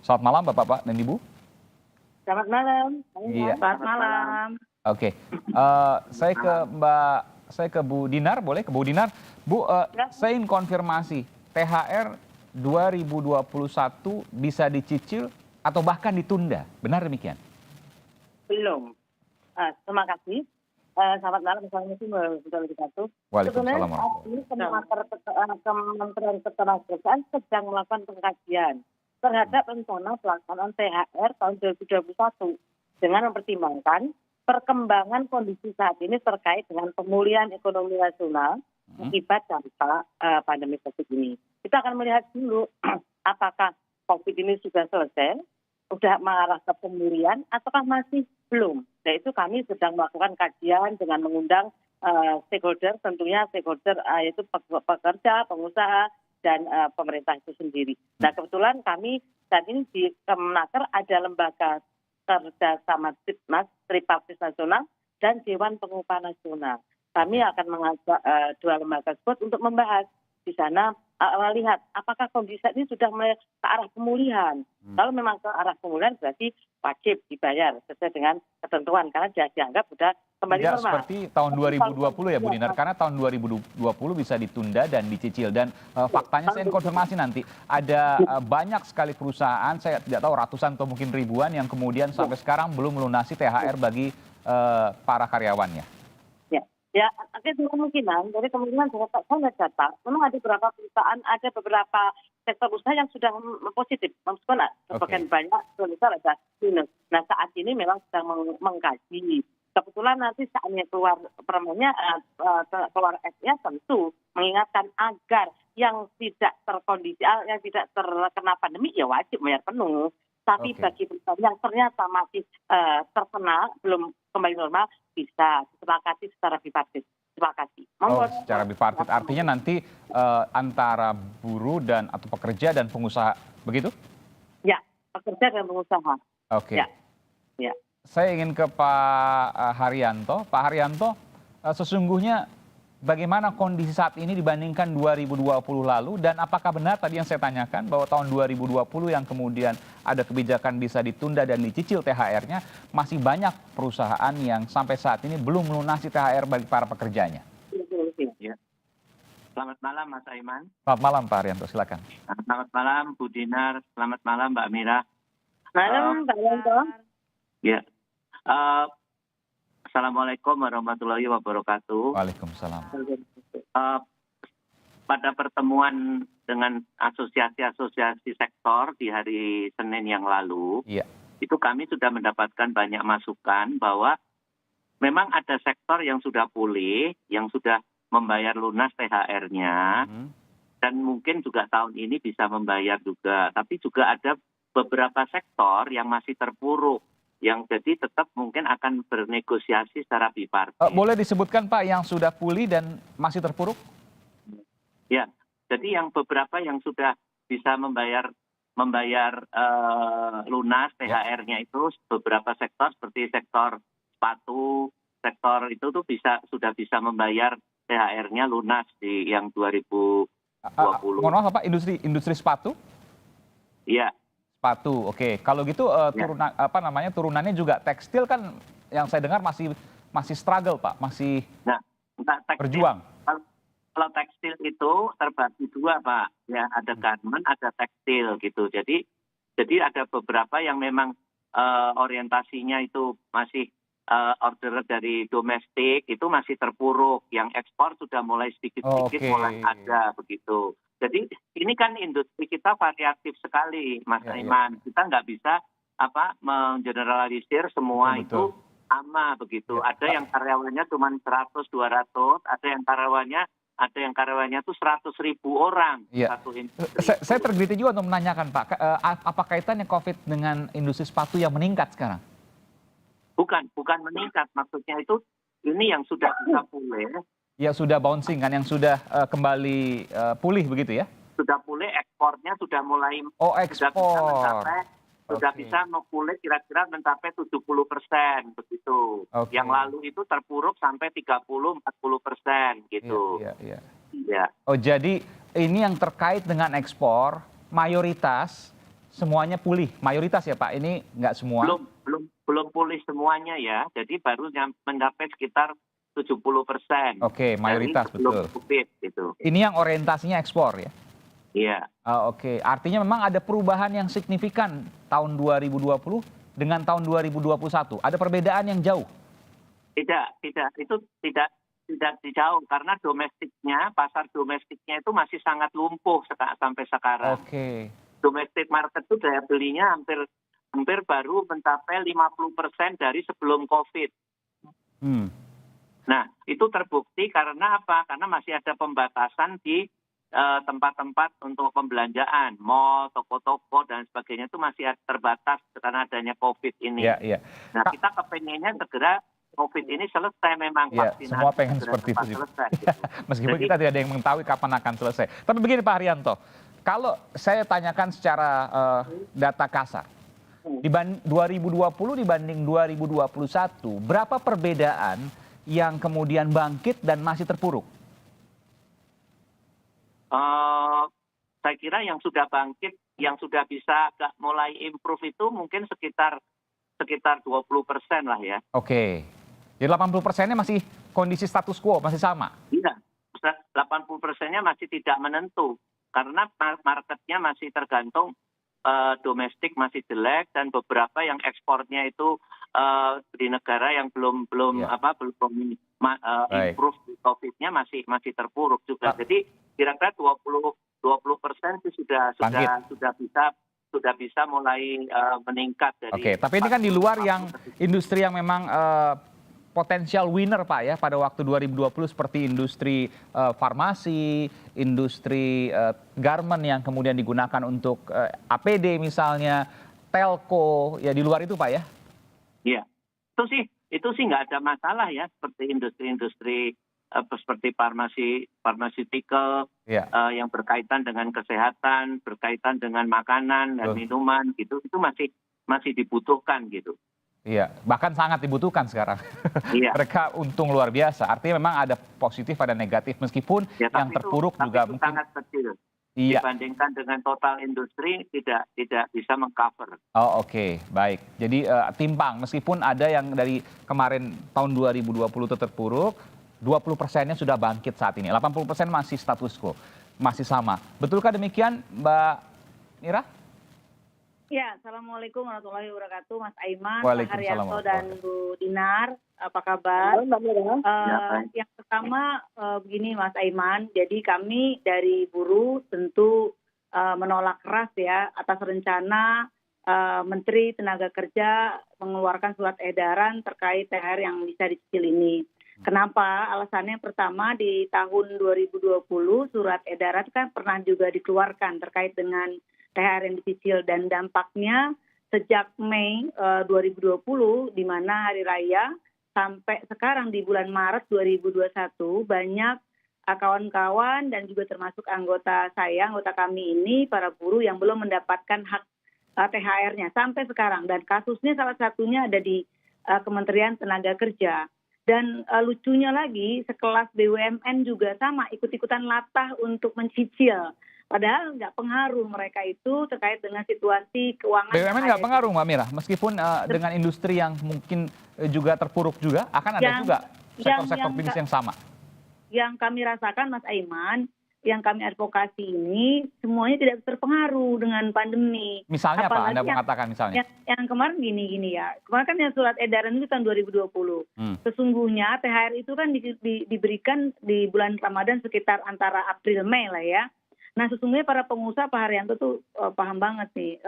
Selamat malam Bapak-bapak dan Ibu. Selamat malam. Iya. Selamat malam. Oke. Saya ke Bu Dinar, boleh ke Bu Dinar? Bu, saya ingin konfirmasi, THR 2021 bisa dicicil atau bahkan ditunda, benar demikian? Belum. Terima kasih. Selamat malam. Assalamualaikum warahmatullahi wabarakatuh. Waalaikumsalam Sebenarnya Kementerian Ketenagakerjaan sedang melakukan pengkajian terhadap rencana pelaksanaan THR tahun 2021 dengan mempertimbangkan perkembangan kondisi saat ini terkait dengan pemulihan ekonomi nasional akibat dampak pandemi COVID ini. Kita akan melihat dulu apakah COVID ini sudah selesai, sudah mengarah ke pemulihan, ataukah masih belum. Yaitu kami sedang melakukan kajian dengan mengundang stakeholder, tentunya stakeholder yaitu pekerja, pengusaha, dan pemerintah itu sendiri. Nah kebetulan kami saat ini di Kemenaker ada lembaga kerjasama tripartis nasional dan Dewan Pengupahan Nasional. Kami akan mengajak dua lembaga tersebut untuk membahas di sana melihat apakah kondisi ini sudah mulai ke arah pemulihan. Kalau memang ke arah pemulihan berarti wajib dibayar sesuai dengan ketentuan karena dianggap sudah kembali tidak normal. Seperti tahun 2020 ya Bu Dinar, karena tahun 2020 bisa ditunda dan dicicil. Dan faktanya saya konfirmasi nanti, ada banyak sekali perusahaan, saya tidak tahu ratusan atau mungkin ribuan yang kemudian sampai sekarang belum melunasi THR bagi para karyawannya. Ya, ada kemungkinan, dari kemungkinan saya data, memang ada beberapa perusahaan, ada beberapa sektor usaha yang sudah positif, meskipun sebagian banyak besar ada minus. Nah saat ini memang sedang mengkaji. Kebetulan nanti saatnya keluar permennya, keluar S-nya tentu mengingatkan agar yang tidak terkondisi, yang tidak terkena pandemi ya wajib bayar penuh. Tapi bagi perusahaan yang ternyata masih terkena, belum kembali normal, bisa disepakati secara bipartit. Secara bipartit artinya nanti antara buruh dan atau pekerja dan pengusaha, begitu? Ya, pekerja dan pengusaha. Oke. Ya. Saya ingin ke Pak Haryanto. Pak Haryanto, sesungguhnya bagaimana kondisi saat ini dibandingkan 2020 lalu, dan apakah benar tadi yang saya tanyakan bahwa tahun 2020 yang kemudian ada kebijakan bisa ditunda dan dicicil THR-nya, masih banyak perusahaan yang sampai saat ini belum melunasi THR bagi para pekerjanya? Ya. Selamat malam Mas Aiman. Selamat malam Pak Haryanto, silakan. Selamat malam Bu Dinar, selamat malam Mbak Mira. Malam Pak Yanto. Ya. Assalamualaikum warahmatullahi wabarakatuh. Waalaikumsalam. Pada pertemuan dengan asosiasi-asosiasi sektor di hari Senin yang lalu, itu kami sudah mendapatkan banyak masukan bahwa memang ada sektor yang sudah pulih, yang sudah membayar lunas THR-nya, dan mungkin juga tahun ini bisa membayar juga. Tapi juga ada beberapa sektor yang masih terpuruk, yang jadi tetap mungkin akan bernegosiasi secara bipartit. Boleh disebutkan Pak yang sudah pulih dan masih terpuruk? Ya, jadi yang beberapa yang sudah bisa membayar lunas THR-nya itu beberapa sektor seperti sektor sepatu, sektor itu tuh sudah bisa membayar THR-nya lunas di yang 2020. Mohon maaf Pak, industri sepatu? Iya. Sepatu, oke. Kalau gitu turunannya juga tekstil kan yang saya dengar masih struggle Pak, masih berjuang. Kalau tekstil itu terbagi dua Pak, ya ada garment, ada tekstil gitu. Jadi ada beberapa yang memang orientasinya itu masih order dari domestik itu masih terpuruk. Yang ekspor sudah mulai sedikit-sedikit mulai ada begitu. Jadi ini kan industri kita variatif sekali, Mas Aiman. Kita nggak bisa mengeneralisir semua itu sama begitu. Ada yang karyawannya cuma 100, 200, ada yang karyawannya tuh 100.000 orang. Satu industri. Saya tergelitik juga untuk menanyakan Pak, apa kaitannya COVID dengan industri sepatu yang meningkat sekarang? Bukan meningkat, maksudnya itu ini yang sudah bisa pulih. Ya sudah bouncing kan, yang sudah kembali pulih begitu ya? Sudah pulih, ekspornya sudah mulai ekspor. Sudah bisa pulih kira-kira mencapai 70% begitu. Yang lalu itu terpuruk sampai 30-40% gitu. Iya. Oh jadi ini yang terkait dengan ekspor mayoritas semuanya pulih, mayoritas ya Pak, ini nggak semua. Belum pulih semuanya ya, jadi baru mencapai sekitar 70%. Oke, mayoritas betul. COVID, gitu. Ini yang orientasinya ekspor ya? Iya. Oke, artinya memang ada perubahan yang signifikan tahun 2020 dengan tahun 2021. Ada perbedaan yang jauh? Tidak, itu tidak jauh karena pasar domestiknya itu masih sangat lumpuh sampai sekarang. Oke. Domestic market itu daya belinya hampir baru mencapai 50% dari sebelum COVID. Nah, itu terbukti karena apa? Karena masih ada pembatasan di tempat-tempat untuk pembelanjaan, mal, toko-toko dan sebagainya itu masih terbatas karena adanya COVID ini. Iya. Nah, kita kepengennya segera COVID ini selesai memang vaksinasi. Semua pengen seperti itu. Selesai, gitu. Meskipun kita tidak ada yang mengetahui kapan akan selesai. Tapi begini Pak Haryanto, kalau saya tanyakan secara data kasar, 2020 dibanding 2021, berapa perbedaan yang kemudian bangkit dan masih terpuruk? Saya kira yang sudah bangkit, yang sudah bisa mulai improve itu mungkin sekitar 20% lah ya. Oke. Jadi 80%-nya masih kondisi status quo, masih sama? Iya, 80%-nya masih tidak menentu. Karena marketnya masih tergantung domestik masih jelek dan beberapa yang ekspornya itu di negara yang belum improve COVID-nya masih terpuruk juga. Jadi kira-kira 20% itu sudah bisa mulai meningkat. Oke, tapi ini kan di luar yang industri yang memang potensial winner Pak ya pada waktu 2020 seperti industri farmasi, industri garment yang kemudian digunakan untuk APD misalnya, telco, ya di luar itu Pak ya? Iya, itu sih nggak ada masalah ya, seperti industri-industri seperti pharmaceutical yang berkaitan dengan kesehatan, berkaitan dengan makanan dan minuman gitu, itu masih dibutuhkan gitu. Iya, bahkan sangat dibutuhkan sekarang. Iya. Mereka untung luar biasa. Artinya memang ada positif, ada negatif. Meskipun yang terpuruk juga itu mungkin sangat kecil. Iya. Dibandingkan dengan total industri tidak bisa mengcover. Oh oke, baik. Jadi timpang. Meskipun ada yang dari kemarin tahun 2020 itu terpuruk, 20%-nya sudah bangkit saat ini. 80% masih status quo, masih sama. Betulkah demikian, Mbak Mira? Ya, Assalamualaikum warahmatullahi wabarakatuh, Mas Aiman, Pak Waalaikumsalam Haryanto, dan Bu Dinar. Apa kabar? Yang pertama, begini Mas Aiman, jadi kami dari buruh tentu menolak keras ya atas rencana Menteri Tenaga Kerja mengeluarkan surat edaran terkait THR yang bisa dicicil ini. Kenapa? Alasannya pertama di tahun 2020 surat edaran kan pernah juga dikeluarkan terkait dengan THR yang dicicil dan dampaknya sejak Mei 2020 di mana hari raya sampai sekarang di bulan Maret 2021 banyak kawan-kawan dan juga termasuk anggota kami ini para buruh yang belum mendapatkan hak THR-nya sampai sekarang dan kasusnya salah satunya ada di Kementerian Tenaga Kerja. Dan lucunya lagi sekelas BUMN juga sama ikut-ikutan latah untuk mencicil. Padahal nggak pengaruh mereka itu terkait dengan situasi keuangan. BUMN nggak pengaruh Mbak Mira, meskipun dengan industri yang mungkin juga terpuruk juga, akan ada juga sektor-sektor bisnis yang sama. Yang kami rasakan Mas Aiman, yang kami advokasi ini semuanya tidak terpengaruh dengan pandemi. Misalnya apa Anda mengatakan misalnya? Yang kemarin gini ya, kemarin kan yang surat edaran itu tahun 2020. Sesungguhnya THR itu kan diberikan di bulan Ramadan sekitar antara April Mei lah ya. Nah sesungguhnya para pengusaha Pak Haryanto tuh paham banget nih.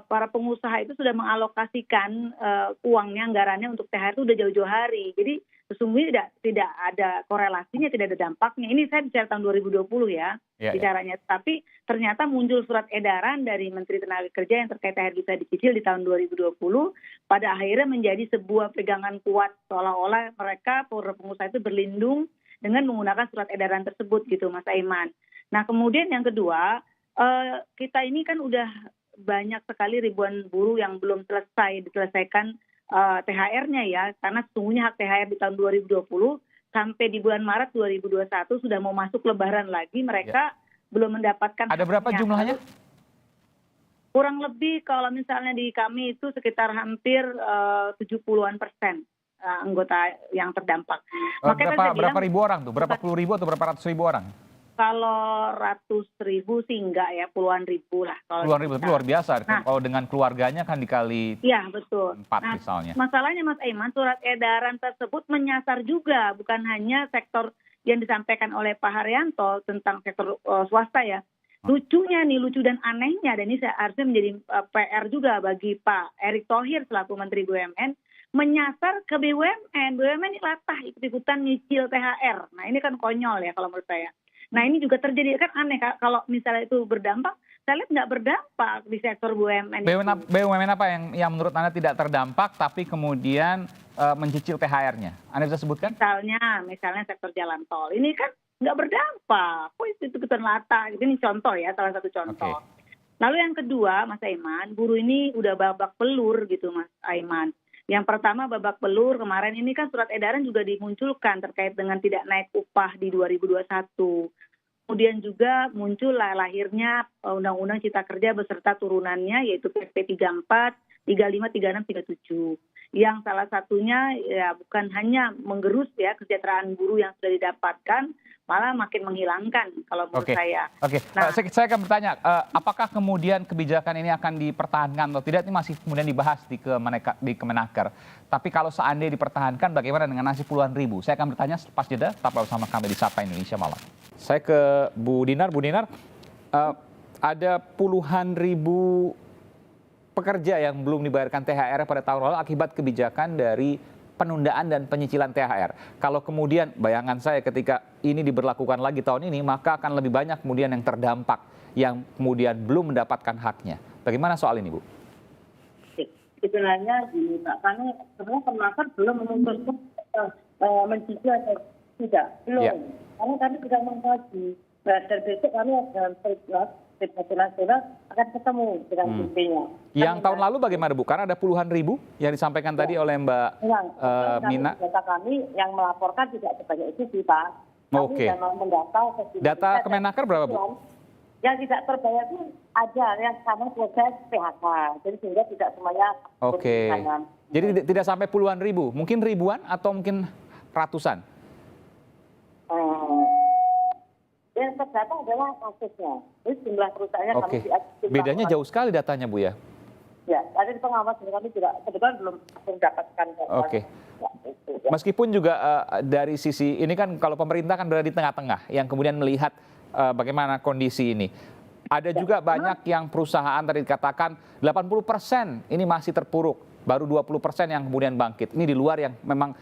Para pengusaha itu sudah mengalokasikan uangnya, anggarannya untuk THR itu udah jauh-jauh hari. Jadi sesungguhnya tidak ada korelasinya, tidak ada dampaknya. Ini saya bicara tahun 2020 ya bicaranya. Tapi ternyata muncul surat edaran dari Menteri Tenaga Kerja yang terkait THR bisa dicicil di tahun 2020. Pada akhirnya menjadi sebuah pegangan kuat seolah-olah mereka para pengusaha itu berlindung dengan menggunakan surat edaran tersebut gitu Mas Aiman. Nah kemudian yang kedua, kita ini kan udah banyak sekali ribuan buruh yang belum diselesaikan THR-nya ya, karena sesungguhnya hak THR di tahun 2020 sampai di bulan Maret 2021 sudah mau masuk lebaran lagi, mereka belum mendapatkan. Ada berapa jumlahnya? Kurang lebih kalau misalnya di kami itu sekitar hampir 70-an% anggota yang terdampak. Makanya kan saya Berapa bilang ribu orang tuh? Berapa puluh ribu atau berapa ratus ribu orang? kalau ratus ribu sih enggak ya, puluhan ribu lah. Puluhan ribu, tapi luar biasa. Kalau dengan keluarganya kan dikali iya, betul. 4 misalnya. Masalahnya Mas Aiman, surat edaran tersebut menyasar juga bukan hanya sektor yang disampaikan oleh Pak Haryanto tentang sektor swasta ya. Lucunya nih, lucu dan anehnya, dan ini harusnya menjadi PR juga bagi Pak Erick Thohir selaku Menteri BUMN, menyasar ke BUMN. BUMN ini latah ikut-ikutan nyicil THR. Nah ini kan konyol ya kalau menurut saya. Nah ini juga terjadi, kan aneh kalau misalnya itu berdampak, saya lihat nggak berdampak di sektor BUMN. BUMN apa yang menurut Anda tidak terdampak tapi kemudian mencicil THR-nya? Anda bisa sebutkan? Misalnya sektor jalan tol. Ini kan nggak berdampak. Kok itu latah? Ini contoh ya, salah satu contoh. Okay. Lalu yang kedua, Mas Aiman, buruh ini udah babak belur gitu, Mas Aiman. Yang pertama babak belur, kemarin ini kan surat edaran juga dimunculkan terkait dengan tidak naik upah di 2021. Kemudian juga muncul lahirnya Undang-Undang Cipta Kerja beserta turunannya yaitu PP 34, 35, 36, 37. Yang salah satunya ya bukan hanya menggerus ya kesejahteraan buruh yang sudah didapatkan, malah makin menghilangkan kalau menurut saya. Oke. Nah, saya akan bertanya, apakah kemudian kebijakan ini akan dipertahankan atau tidak? Ini masih kemudian dibahas di Kemenaker. Tapi kalau seandainya dipertahankan, bagaimana dengan nasib puluhan ribu? Saya akan bertanya pas jeda, tetap bersama kami di Sapa Indonesia Malam. Saya ke Bu Dinar. Bu Dinar, ada puluhan ribu pekerja yang belum dibayarkan THR pada tahun lalu akibat kebijakan dari penundaan dan penyicilan THR. Kalau kemudian bayangan saya ketika ini diberlakukan lagi tahun ini, maka akan lebih banyak kemudian yang terdampak, yang kemudian belum mendapatkan haknya. Bagaimana soal ini, Bu? Sebenarnya gini Pak, karena sebenarnya Kemenaker belum memutuskan mencicil atau tidak, belum. Ya. Karena kami sudah mengkaji, dan besok kami akan nasional akan ketemu dengan BP-nya. Yang tahun lalu bagaimana, Bu? Karena ada puluhan ribu yang disampaikan tadi oleh Mbak Mina. Data kami yang melaporkan tidak sebanyak itu sih Pak. Oke. Data Kemenaker berapa, Bu? Yang tidak terbayar itu ada yang sama proses PHK. Jadi sehingga tidak semuanya. Oke. Jadi tidak sampai puluhan ribu, mungkin ribuan atau mungkin ratusan? Yang terdata adalah kasusnya. Jadi jumlah perusahaannya kami bedanya jauh sekali datanya, Bu ya? Ya, ada di pengawas kami juga kebetulan belum mendapatkan. Oke. Ya. Meskipun juga dari sisi ini kan kalau pemerintah kan berada di tengah-tengah yang kemudian melihat bagaimana kondisi ini. Ada juga banyak yang perusahaan tadi dikatakan 80% ini masih terpuruk, baru 20% yang kemudian bangkit. Ini di luar yang memang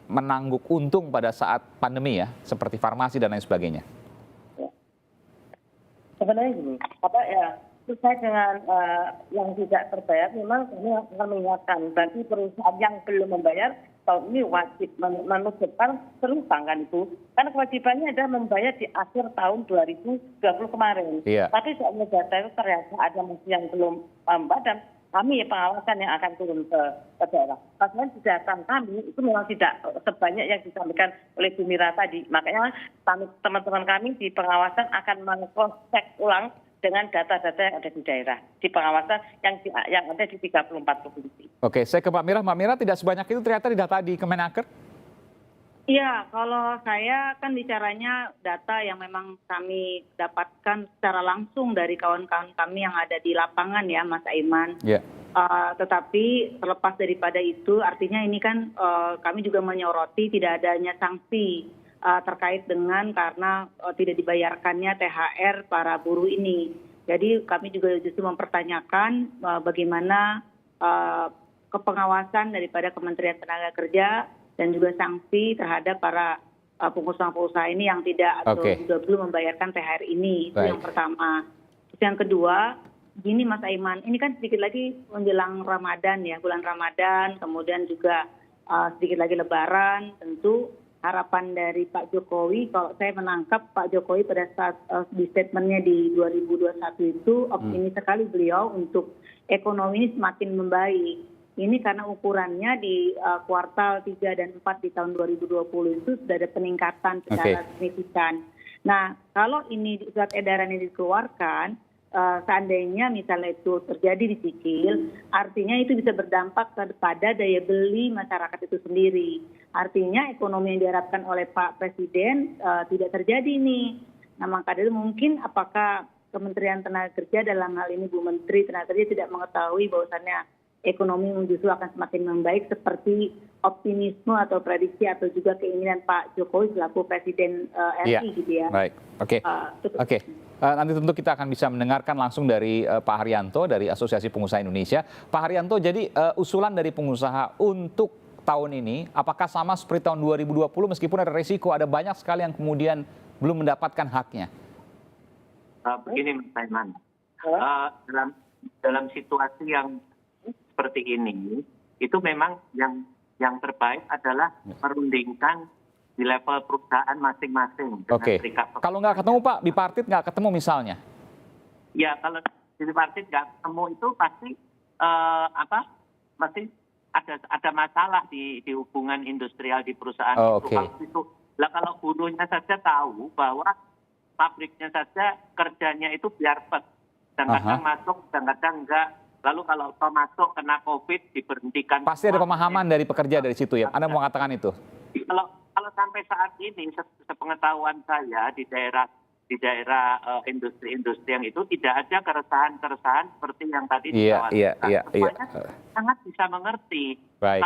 menangguk untung pada saat pandemi ya, seperti farmasi dan lain sebagainya. Ya. Sebenarnya gini, terkait dengan yang tidak terbayar, memang kami akan mengingatkan bagi perusahaan yang belum membayar tahun ini wajib menunjukkan terutang kan itu, karena kewajibannya adalah membayar di akhir tahun 2020 kemarin. Iya. Tapi soalnya data itu ternyata ada masih yang belum membayar dan kami pengawasan yang akan turun ke daerah. Maksudnya di data kami itu memang tidak sebanyak yang disampaikan oleh Bu Mira tadi. Makanya teman-teman kami di pengawasan akan meng-cross-check ulang dengan data-data yang ada di daerah, di pengawasan yang ada di 34 provinsi. Oke, saya ke Mbak Mira. Mbak Mira, tidak sebanyak itu ternyata di data di Kemenaker? Iya, kalau saya kan bicaranya data yang memang kami dapatkan secara langsung dari kawan-kawan kami yang ada di lapangan ya, Mas Aiman. Yeah. Tetapi terlepas daripada itu, artinya ini kan kami juga menyoroti tidak adanya sanksi terkait dengan karena tidak dibayarkannya THR para buruh ini. Jadi kami juga justru mempertanyakan bagaimana kepengawasan daripada Kementerian Tenaga Kerja dan juga sanksi terhadap para pengusaha-pengusaha ini yang tidak atau juga belum membayarkan THR ini. Itu yang pertama. Terus yang kedua, gini Mas Aiman, ini kan sedikit lagi menjelang Ramadan ya, bulan Ramadan, kemudian juga sedikit lagi Lebaran. Tentu harapan dari Pak Jokowi, kalau saya menangkap Pak Jokowi pada saat di statementnya di 2021 itu optimis sekali beliau untuk ekonomi ini semakin membaik. Ini karena ukurannya di kuartal 3 dan 4 di tahun 2020 itu sudah ada peningkatan secara signifikan. Nah, kalau ini surat edaran ini dikeluarkan, seandainya misalnya itu terjadi dicicil, artinya itu bisa berdampak kepada daya beli masyarakat itu sendiri. Artinya ekonomi yang diharapkan oleh Pak Presiden tidak terjadi nih. Nah maka itu mungkin apakah Kementerian Tenaga Kerja dalam hal ini Bu Menteri Tenaga Kerja tidak mengetahui bahwasannya ekonomi justru akan semakin membaik seperti optimisme atau prediksi atau juga keinginan Pak Jokowi selaku Presiden RI gitu ya. Baik, oke. Oke. Nanti tentu kita akan bisa mendengarkan langsung dari Pak Haryanto dari Asosiasi Pengusaha Indonesia. Pak Haryanto, jadi usulan dari pengusaha untuk tahun ini, apakah sama seperti tahun 2020 meskipun ada resiko, ada banyak sekali yang kemudian belum mendapatkan haknya? Begini Mas Saiman, dalam situasi yang seperti ini, itu memang yang terbaik adalah merundingkan di level perusahaan masing-masing. Oke. Kalau nggak ketemu Pak, bipartit nggak ketemu misalnya? Ya, kalau di bipartit nggak ketemu itu pasti pasti ada masalah di hubungan industrial di perusahaan itu. Kalau buruhnya saja tahu bahwa pabriknya saja kerjanya itu biarpet, kadang-kadang masuk, kadang-kadang enggak. Lalu kalau masuk kena COVID diberhentikan. Pasti ada pemahaman dari pekerja dari situ ya. Anda mau mengatakan itu? Kalau sampai saat ini, sepengetahuan saya di daerah industri-industri yang itu tidak ada keresahan-keresahan seperti yang tadi dikhawatirkan. Semuanya sangat bisa mengerti. Baik.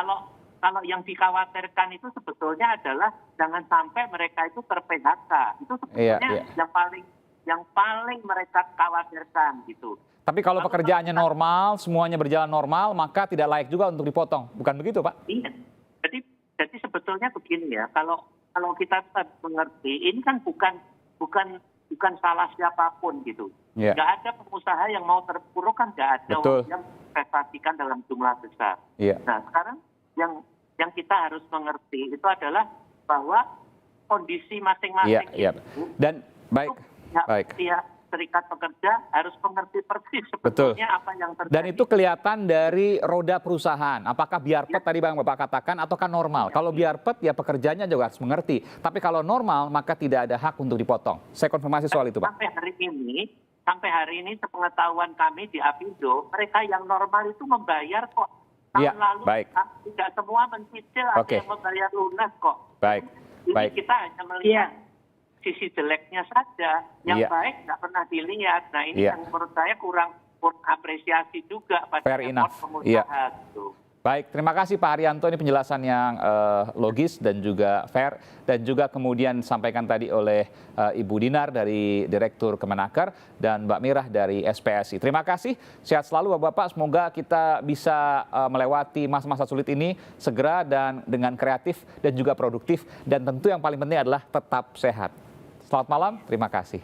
Kalau yang dikhawatirkan itu sebetulnya adalah jangan sampai mereka itu ter-PHK. Itu sebetulnya yang paling mereka khawatirkan gitu. Tapi kalau pekerjaannya normal, semuanya berjalan normal, maka tidak layak juga untuk dipotong. Bukan begitu, Pak? Iya. Jadi sebetulnya begini ya, kalau kita mengerti, ini kan bukan salah siapapun gitu. Yeah. Nggak ada pengusaha yang mau terpuruk, kan nggak ada yang investasikan dalam jumlah besar. Yeah. Nah sekarang yang kita harus mengerti itu adalah bahwa kondisi masing-masing itu. Dan baik. Serikat pekerja harus mengerti persis sebetulnya apa yang terjadi. Dan itu kelihatan dari roda perusahaan. Apakah biarpet tadi Bang Bapak katakan ataukah normal? Kalau biarpet ya pekerjanya juga harus mengerti. Tapi kalau normal maka tidak ada hak untuk dipotong. Saya konfirmasi soal itu, Pak. Sampai hari ini sepengetahuan kami di Apindo, mereka yang normal itu membayar kok. Tahun lalu tidak semua mencicil, ada yang membayar lunas kok. Ini kita hanya melihat sisi jeleknya saja, yang baik nggak pernah dilihat. Nah ini yang menurut saya kurang apresiasi juga pada pengusaha. Gitu. Baik, terima kasih Pak Haryanto, ini penjelasan yang logis dan juga fair, dan juga kemudian disampaikan tadi oleh Ibu Dinar dari Direktur Kemenaker dan Mbak Mirah dari SPSI. Terima kasih, sehat selalu Bapak-Bapak, semoga kita bisa melewati masa-masa sulit ini segera dan dengan kreatif dan juga produktif, dan tentu yang paling penting adalah tetap sehat. Selamat malam, terima kasih.